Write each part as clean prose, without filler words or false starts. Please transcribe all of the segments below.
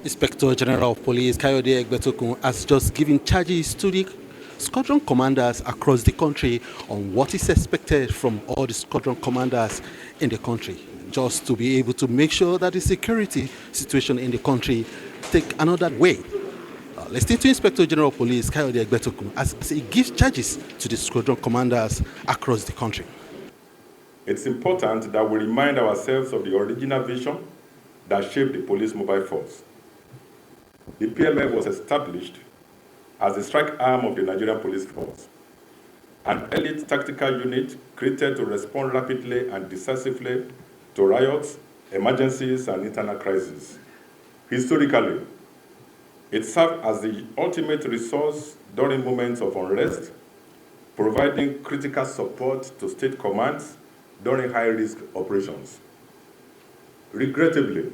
Inspector General of Police Kayode Egbetokun has just given charges to the squadron commanders across the country on what is expected from all the squadron commanders in the country, just to be able to make sure that the security situation in the country take another way. Listen to Inspector General of Police Kayode Egbetokun as he gives charges to the squadron commanders across the country. It's important that we remind ourselves of the original vision that shaped the police mobile force. The PMF was established as the strike arm of the Nigerian police force, an elite tactical unit created to respond rapidly and decisively to riots, emergencies, and internal crises. Historically, it served as the ultimate resource during moments of unrest, providing critical support to state commands during high-risk operations. Regrettably,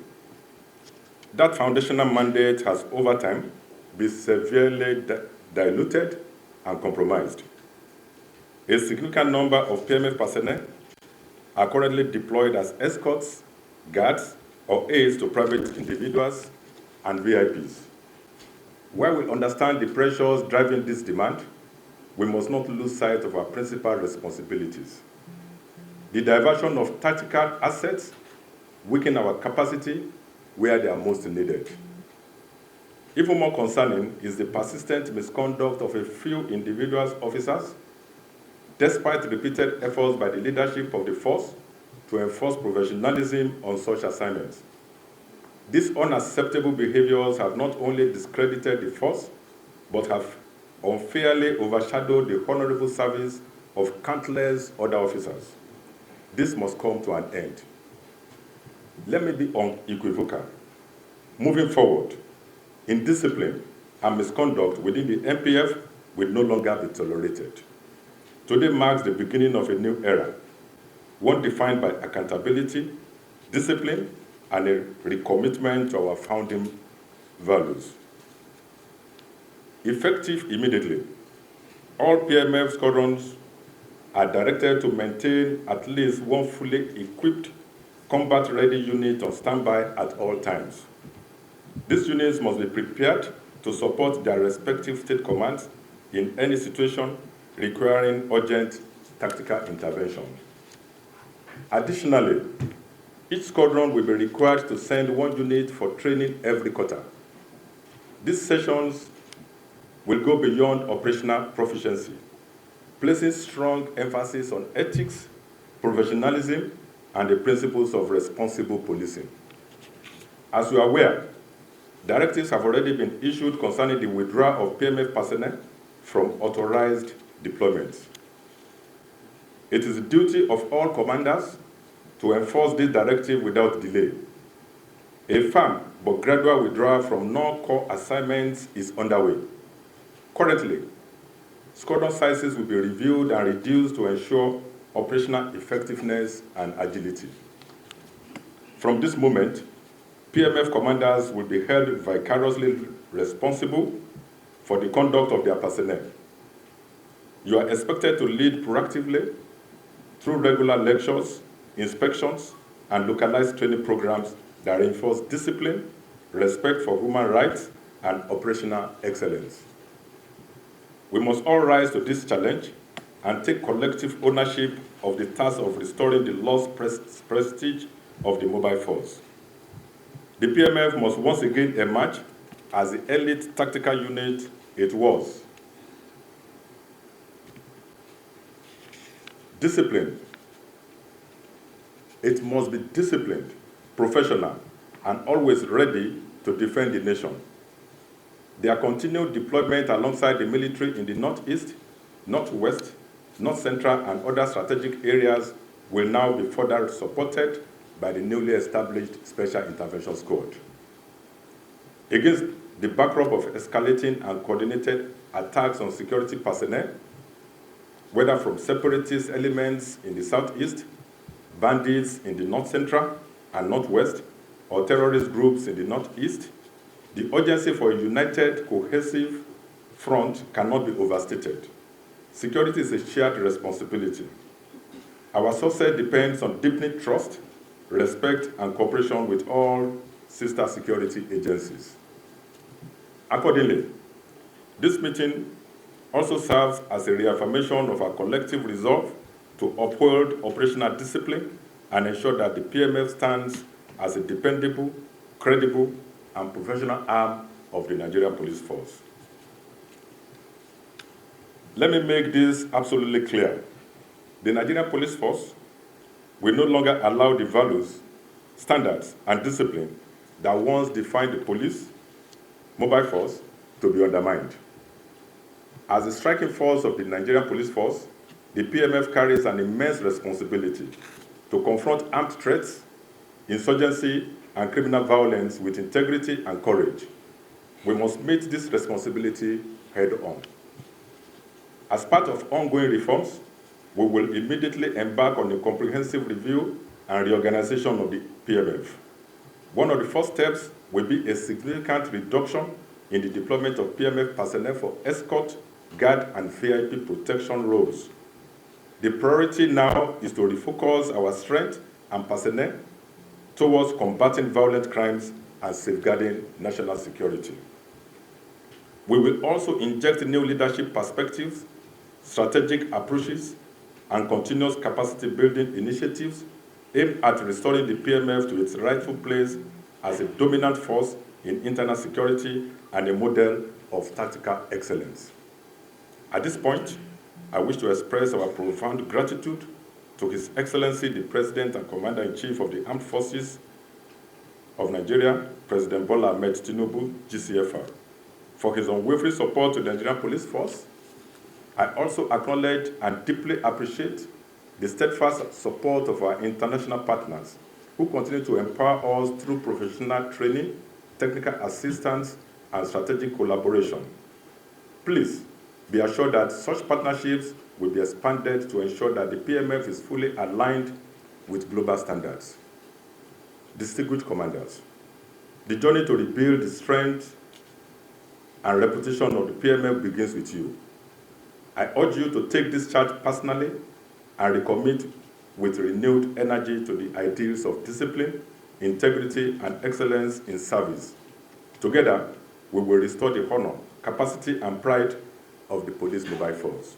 that foundational mandate has over time been severely diluted and compromised. A significant number of PMF personnel are currently deployed as escorts, guards, or aides to private individuals and VIPs. While we understand the pressures driving this demand, we must not lose sight of our principal responsibilities. The diversion of tactical assets weaken our capacity where they are most needed. Even more concerning is the persistent misconduct of a few individual officers, despite repeated efforts by the leadership of the force to enforce professionalism on such assignments. These unacceptable behaviors have not only discredited the force, but have unfairly overshadowed the honorable service of countless other officers. This must come to an end. Let me be unequivocal. Moving forward, indiscipline and misconduct within the NPF will no longer be tolerated. Today marks the beginning of a new era, one defined by accountability, discipline, and a recommitment to our founding values. Effective immediately, all PMF squadrons are directed to maintain at least one fully equipped, combat-ready unit on standby at all times. These units must be prepared to support their respective state commands in any situation requiring urgent tactical intervention. Additionally, each squadron will be required to send one unit for training every quarter. These sessions will go beyond operational proficiency, placing strong emphasis on ethics, professionalism, and the principles of responsible policing. As you are aware, directives have already been issued concerning the withdrawal of PMF personnel from authorized deployments. It is the duty of all commanders to enforce this directive without delay. A firm but gradual withdrawal from non-core assignments is underway. Currently, squadron sizes will be reviewed and reduced to ensure operational effectiveness and agility. From this moment, PMF commanders will be held vicariously responsible for the conduct of their personnel. You are expected to lead proactively through regular lectures, inspections, and localized training programs that reinforce discipline, respect for human rights, and operational excellence. We must all rise to this challenge and take collective ownership of the task of restoring the lost prestige of the mobile force. The PMF must once again emerge as the elite tactical unit it was. Discipline. It must be disciplined, professional, and always ready to defend the nation. Their continued deployment alongside the military in the Northeast, Northwest, North Central, and other strategic areas will now be further supported by the newly established Special Intervention Squad. Against the backdrop of escalating and coordinated attacks on security personnel, whether from separatist elements in the Southeast, bandits in the North Central and Northwest, or terrorist groups in the Northeast, the urgency for a united, cohesive front cannot be overstated. Security is a shared responsibility. Our success depends on deepening trust, respect, and cooperation with all sister security agencies. Accordingly, this meeting also serves as a reaffirmation of our collective resolve to uphold operational discipline and ensure that the PMF stands as a dependable, credible, and professional arm of the Nigerian Police Force. Let me make this absolutely clear. The Nigerian Police Force will no longer allow the values, standards, and discipline that once defined the police, mobile force, to be undermined. As the striking force of the Nigerian Police Force, the PMF carries an immense responsibility to confront armed threats, insurgency, and criminal violence with integrity and courage. We must meet this responsibility head-on. As part of ongoing reforms, we will immediately embark on a comprehensive review and reorganization of the PMF. One of the first steps will be a significant reduction in the deployment of PMF personnel for escort, guard, and VIP protection roles. The priority now is to refocus our strength and personnel towards combating violent crimes and safeguarding national security. We will also inject new leadership perspectives, strategic approaches, and continuous capacity building initiatives aimed at restoring the PMF to its rightful place as a dominant force in internal security and a model of tactical excellence. At this point, I wish to express our profound gratitude to His Excellency, the President and Commander-in-Chief of the Armed Forces of Nigeria, President Bola Ahmed Tinubu, GCFR, for his unwavering support to the Nigerian Police Force. I also acknowledge and deeply appreciate the steadfast support of our international partners who continue to empower us through professional training, technical assistance, and strategic collaboration. Please be assured that such partnerships will be expanded to ensure that the PMF is fully aligned with global standards. Distinguished commanders, the journey to rebuild the strength and reputation of the PMF begins with you. I urge you to take this charge personally and recommit with renewed energy to the ideals of discipline, integrity, and excellence in service. Together, we will restore the honor, capacity, and pride of the Police Mobile Force.